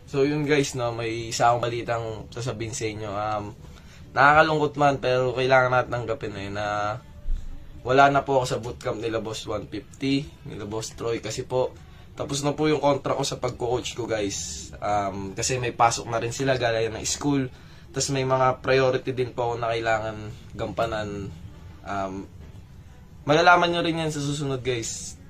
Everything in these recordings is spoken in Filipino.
So yun guys, no, may isa akong balitang sasabihin sa inyo. Nakakalungkot man pero kailangan natin tanggapin na wala na po ako sa bootcamp nila Boss 150, nila Boss Troy kasi po tapos na po yung contract ko sa pagko-coach ko guys. Kasi may pasok na rin sila gaya ng school. Tapos may mga priority din po ako na kailangan gampanan. Malalaman nyo rin yan sa susunod guys.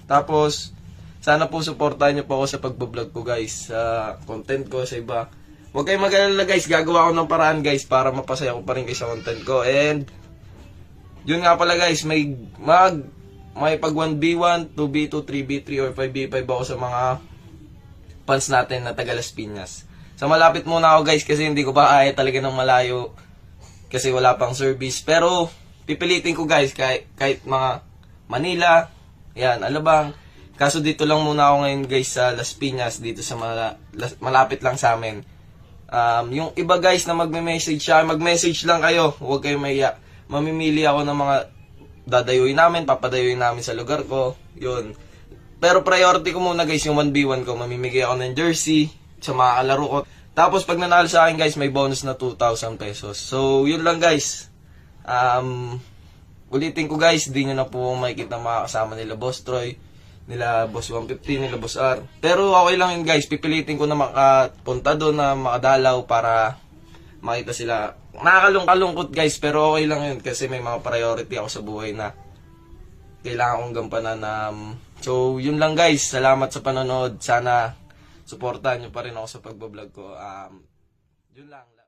Tapos sana po supportahan nyo po ako sa pagbablog ko guys, sa content ko sa iba. Huwag kayong mag-alala guys, gagawa ko ng paraan guys para mapasaya ko pa rin kayo sa content ko. And yun nga pala guys, may pag 1v1, 2v2, 3v3 or 5v5 ako sa mga fans natin na taga Las Piñas. So malapit muna ako guys kasi hindi ko pa kaya talaga ng malayo kasi wala pang service. Pero pipilitin ko guys kahit mga Manila, yan, Alabang. Kaso dito lang muna ako ngayon guys sa Las Piñas, dito sa malapit lang sa amin. Yung iba guys na magme-message siya, mag-message lang kayo, huwag kayong mahiya. Mamimili ako ng mga dadayuin namin, papadayuin namin sa lugar ko, yun. Pero priority ko muna guys yung 1v1 ko, mamimigay ako ng jersey sa mga kalaro ko. Tapos pag nanalo sa akin guys, may bonus na 2,000 pesos. So yun lang guys. Ulitin ko guys, di nyo na po makikita makakasama nila Boss Troy, nila Boss 150, nila Boss R. Pero okay lang yun guys, pipilitin ko na makapunta doon, na makadalaw para makita sila. Nakakalungkot guys, pero okay lang yun kasi may mga priority ako sa buhay na kailangan kong gampanan. So yun lang guys, salamat sa panonood. Sana suportahan nyo pa rin ako sa pagbablog ko. Yun lang.